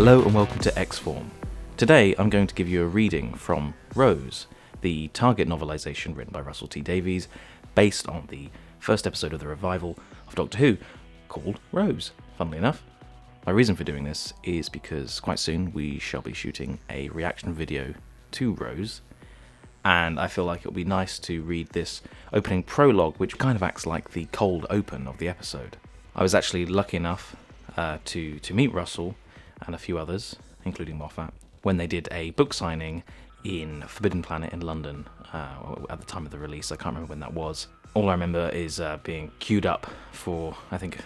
Hello and welcome to X-Form. Today I'm going to give you a reading from Rose, the Target novelisation written by Russell T Davies, based on the first episode of the revival of Doctor Who, called Rose, funnily enough. My reason for doing this is because quite soon we shall be shooting a reaction video to Rose, and I feel like it would be nice to read this opening prologue, which kind of acts like the cold open of the episode. I was actually lucky enough to meet Russell and a few others, including Moffat, when they did a book signing in Forbidden Planet in London at the time of the release. I can't remember when that was. All I remember is being queued up for, I think,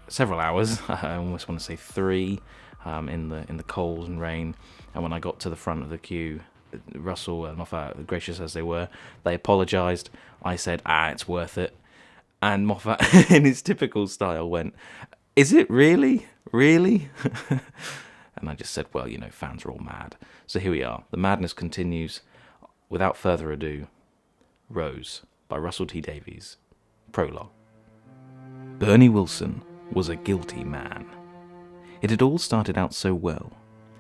several hours. I almost want to say 3 in the cold and rain. And when I got to the front of the queue, Russell and Moffat, gracious as they were, they apologised. I said, it's worth it. And Moffat, in his typical style, went, "Is it really? Really?" And I just said, well, fans are all mad. So here we are. The madness continues. Without further ado, Rose by Russell T Davies. Prologue. Bernie Wilson was a guilty man. It had all started out so well.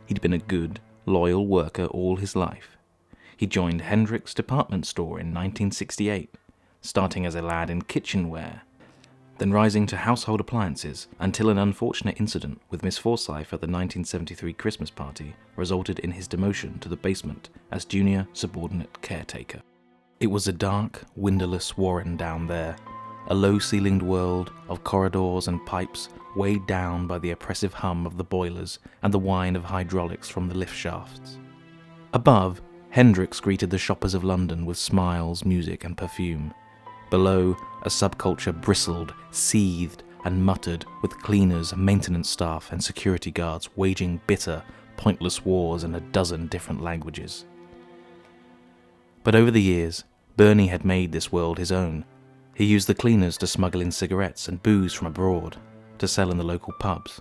He'd been a good, loyal worker all his life. He joined Hendrick's department store in 1968, starting as a lad in kitchenware, then rising to household appliances until an unfortunate incident with Miss Forsyth at the 1973 Christmas party resulted in his demotion to the basement as junior subordinate caretaker. It was a dark, windowless warren down there, a low-ceilinged world of corridors and pipes weighed down by the oppressive hum of the boilers and the whine of hydraulics from the lift shafts. Above, Hendricks greeted the shoppers of London with smiles, music and perfume. Below, a subculture bristled, seethed, and muttered with cleaners, maintenance staff, and security guards waging bitter, pointless wars in a dozen different languages. But over the years, Bernie had made this world his own. He used the cleaners to smuggle in cigarettes and booze from abroad, to sell in the local pubs.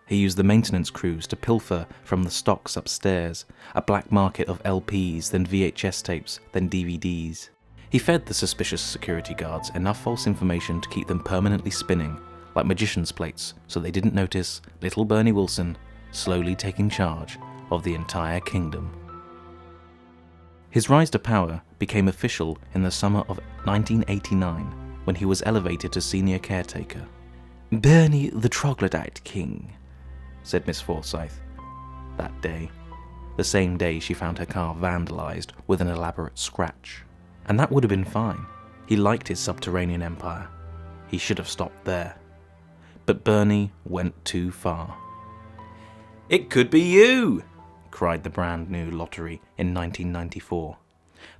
He used the maintenance crews to pilfer from the stocks upstairs, a black market of LPs, then VHS tapes, then DVDs. He fed the suspicious security guards enough false information to keep them permanently spinning, like magician's plates, so they didn't notice little Bernie Wilson slowly taking charge of the entire kingdom. His rise to power became official in the summer of 1989, when he was elevated to senior caretaker. "Bernie the Troglodyte King," said Miss Forsyth. That day, the same day she found her car vandalised with an elaborate scratch. And that would have been fine. He liked his subterranean empire. He should have stopped there. But Bernie went too far. "It could be you!" cried the brand new lottery in 1994.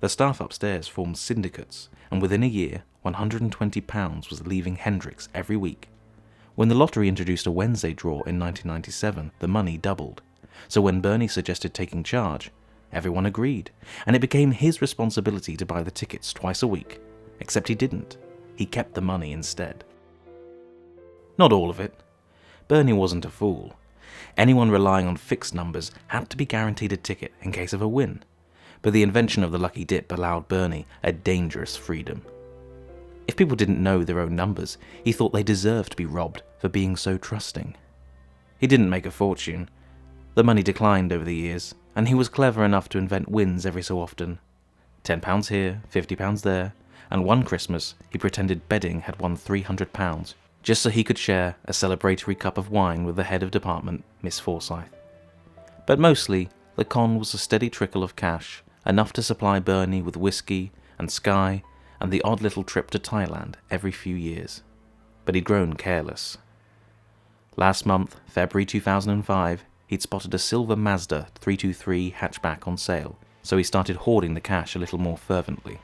The staff upstairs formed syndicates, and within a year, £120 was leaving Hendricks every week. When the lottery introduced a Wednesday draw in 1997, the money doubled. So when Bernie suggested taking charge, everyone agreed, and it became his responsibility to buy the tickets twice a week. Except he didn't. He kept the money instead. Not all of it. Bernie wasn't a fool. Anyone relying on fixed numbers had to be guaranteed a ticket in case of a win. But the invention of the lucky dip allowed Bernie a dangerous freedom. If people didn't know their own numbers, he thought they deserved to be robbed for being so trusting. He didn't make a fortune. The money declined over the years, and he was clever enough to invent wins every so often. £10 here, £50 there, and one Christmas he pretended Bedding had won £300, just so he could share a celebratory cup of wine with the head of department, Miss Forsyth. But mostly, the con was a steady trickle of cash, enough to supply Bernie with whiskey and Sky and the odd little trip to Thailand every few years. But he'd grown careless. Last month, February 2005, he'd spotted a silver Mazda 323 hatchback on sale, so he started hoarding the cash a little more fervently.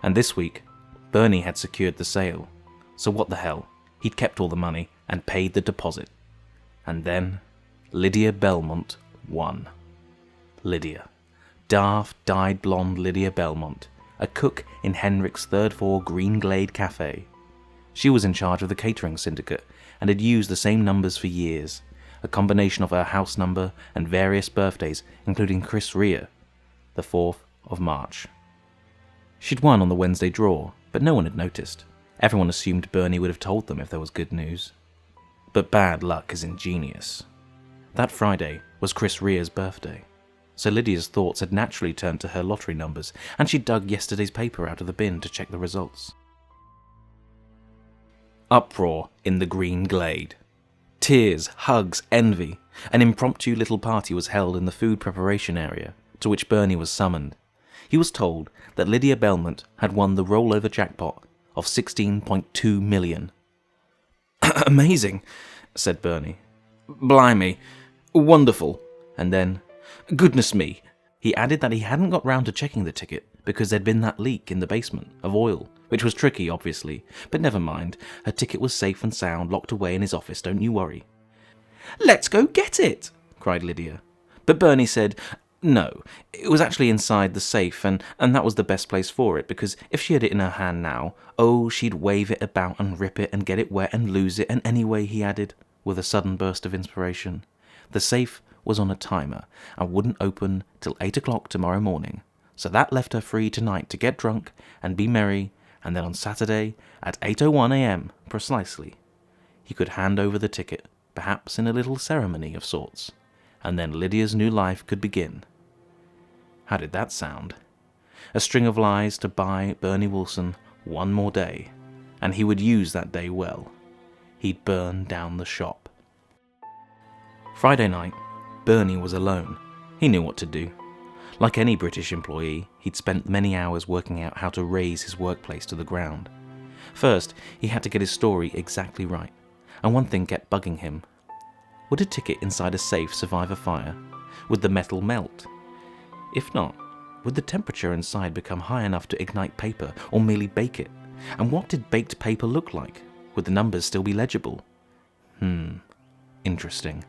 And this week, Bernie had secured the sale, so what the hell, he'd kept all the money and paid the deposit. And then, Lydia Belmont won. Lydia. Daft, dyed blonde Lydia Belmont, a cook in Henrik's third-floor Green Glade Cafe. She was in charge of the catering syndicate and had used the same numbers for years, a combination of her house number and various birthdays, including Chris Rea, the 4th of March. She'd won on the Wednesday draw, but no one had noticed. Everyone assumed Bernie would have told them if there was good news. But bad luck is ingenious. That Friday was Chris Rere's birthday, so Lydia's thoughts had naturally turned to her lottery numbers, and she dug yesterday's paper out of the bin to check the results. Uproar in the green glade. Tears, hugs, envy. An impromptu little party was held in the food preparation area, to which Bernie was summoned. He was told that Lydia Belmont had won the rollover jackpot of 16.2 million. "Amazing," said Bernie. "Blimey. Wonderful." And then, "Goodness me." He added that he hadn't got round to checking the ticket because there'd been that leak in the basement of oil, which was tricky, obviously, but never mind. Her ticket was safe and sound, locked away in his office, don't you worry. "Let's go get it," cried Lydia. But Bernie said, no, it was actually inside the safe, and that was the best place for it, because if she had it in her hand now, she'd wave it about and rip it and get it wet and lose it, and anyway, he added, with a sudden burst of inspiration, the safe was on a timer and wouldn't open till 8 o'clock tomorrow morning, so that left her free tonight to get drunk and be merry, and then on Saturday at 8:01 a.m. precisely, he could hand over the ticket, perhaps in a little ceremony of sorts, and then Lydia's new life could begin. How did that sound? A string of lies to buy Bernie Wilson one more day, and he would use that day well. He'd burn down the shop. Friday night, Bernie was alone. He knew what to do. Like any British employee, he'd spent many hours working out how to raze his workplace to the ground. First, he had to get his story exactly right, and one thing kept bugging him. Would a ticket inside a safe survive a fire? Would the metal melt? If not, would the temperature inside become high enough to ignite paper or merely bake it? And what did baked paper look like? Would the numbers still be legible? Interesting.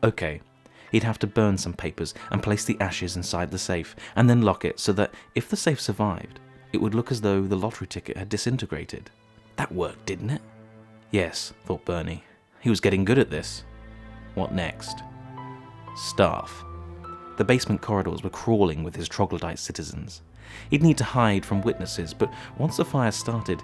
Okay, he'd have to burn some papers and place the ashes inside the safe and then lock it so that if the safe survived, it would look as though the lottery ticket had disintegrated. That worked, didn't it? Yes, thought Bernie. He was getting good at this. What next? Staff. The basement corridors were crawling with his troglodyte citizens. He'd need to hide from witnesses, but once the fire started,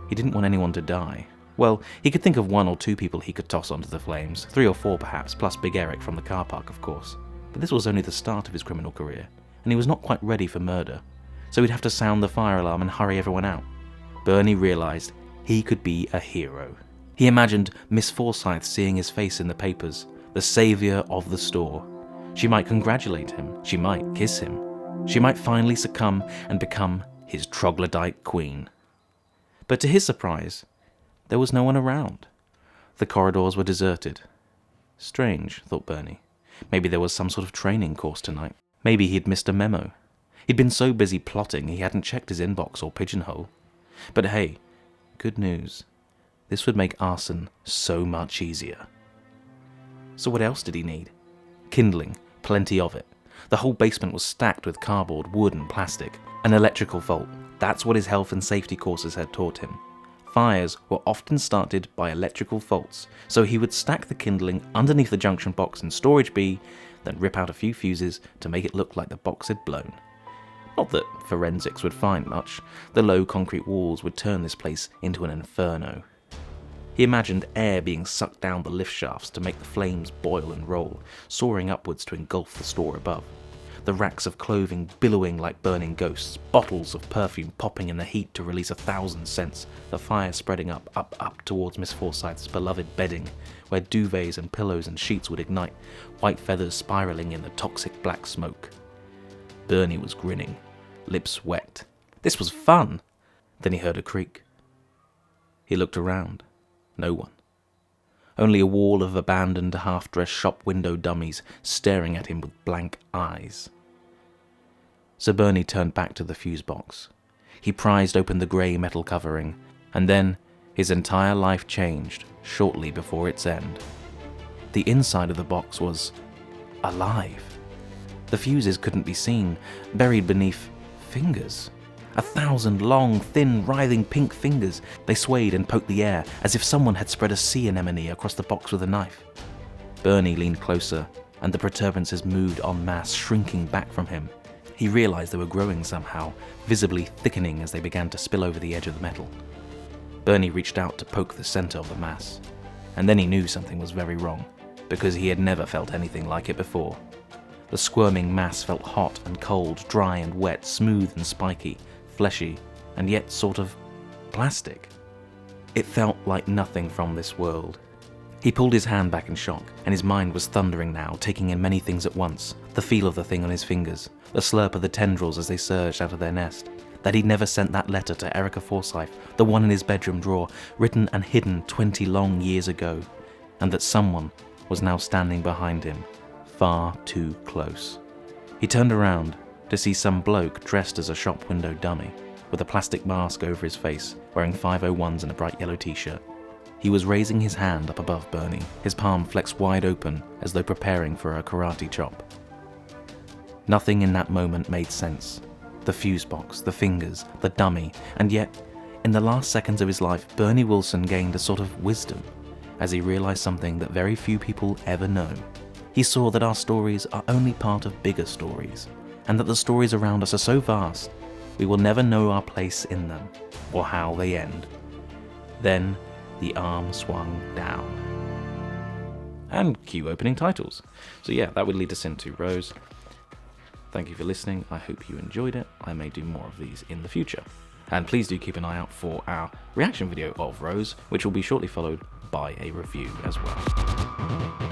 he didn't want anyone to die. Well, he could think of 1 or 2 people he could toss onto the flames, 3 or 4 perhaps, plus Big Eric from the car park, of course. But this was only the start of his criminal career, and he was not quite ready for murder, so he'd have to sound the fire alarm and hurry everyone out. Bernie realised he could be a hero. He imagined Miss Forsyth seeing his face in the papers, the saviour of the store. She might congratulate him, she might kiss him, she might finally succumb and become his troglodyte queen. But to his surprise, there was no one around. The corridors were deserted. Strange, thought Bernie. Maybe there was some sort of training course tonight. Maybe he'd missed a memo. He'd been so busy plotting he hadn't checked his inbox or pigeonhole. But hey, good news. This would make arson so much easier. So what else did he need? Kindling, plenty of it. The whole basement was stacked with cardboard, wood and plastic. An electrical fault. That's what his health and safety courses had taught him. Fires were often started by electrical faults, so he would stack the kindling underneath the junction box in storage B, then rip out a few fuses to make it look like the box had blown. Not that forensics would find much. The low concrete walls would turn this place into an inferno. He imagined air being sucked down the lift shafts to make the flames boil and roll, soaring upwards to engulf the store above. The racks of clothing billowing like burning ghosts, bottles of perfume popping in the heat to release 1,000 scents, the fire spreading up towards Miss Forsyth's beloved bedding, where duvets and pillows and sheets would ignite, white feathers spiralling in the toxic black smoke. Bernie was grinning, lips wet. This was fun! Then he heard a creak. He looked around. No one. Only a wall of abandoned half-dressed shop window dummies staring at him with blank eyes. So Bernie turned back to the fuse box. He prized open the grey metal covering, and then his entire life changed shortly before its end. The inside of the box was alive. The fuses couldn't be seen, buried beneath fingers. 1,000 long, thin, writhing pink fingers. They swayed and poked the air, as if someone had spread a sea anemone across the box with a knife. Bernie leaned closer, and the protuberances moved en masse, shrinking back from him. He realized they were growing somehow, visibly thickening as they began to spill over the edge of the metal. Bernie reached out to poke the center of the mass, and then he knew something was very wrong. because he had never felt anything like it before. The squirming mass felt hot and cold, dry and wet, smooth and spiky, fleshy, and yet sort of plastic. It felt like nothing from this world. He pulled his hand back in shock, and his mind was thundering now, taking in many things at once. The feel of the thing on his fingers, the slurp of the tendrils as they surged out of their nest, that he'd never sent that letter to Erica Forsyth, the one in his bedroom drawer, written and hidden 20 long years ago, and that someone was now standing behind him, far too close. He turned around to see some bloke dressed as a shop window dummy, with a plastic mask over his face, wearing 501s and a bright yellow t-shirt. He was raising his hand up above Bernie, his palm flexed wide open as though preparing for a karate chop. Nothing in that moment made sense. The fuse box, the fingers, the dummy, and yet, in the last seconds of his life, Bernie Wilson gained a sort of wisdom as he realized something that very few people ever know. He saw that our stories are only part of bigger stories, and that the stories around us are so vast, we will never know our place in them, or how they end. Then, the arm swung down. And cue opening titles. So yeah, that would lead us into Rose. Thank you for listening. I hope you enjoyed it. I may do more of these in the future. And please do keep an eye out for our reaction video of Rose, which will be shortly followed by a review as well.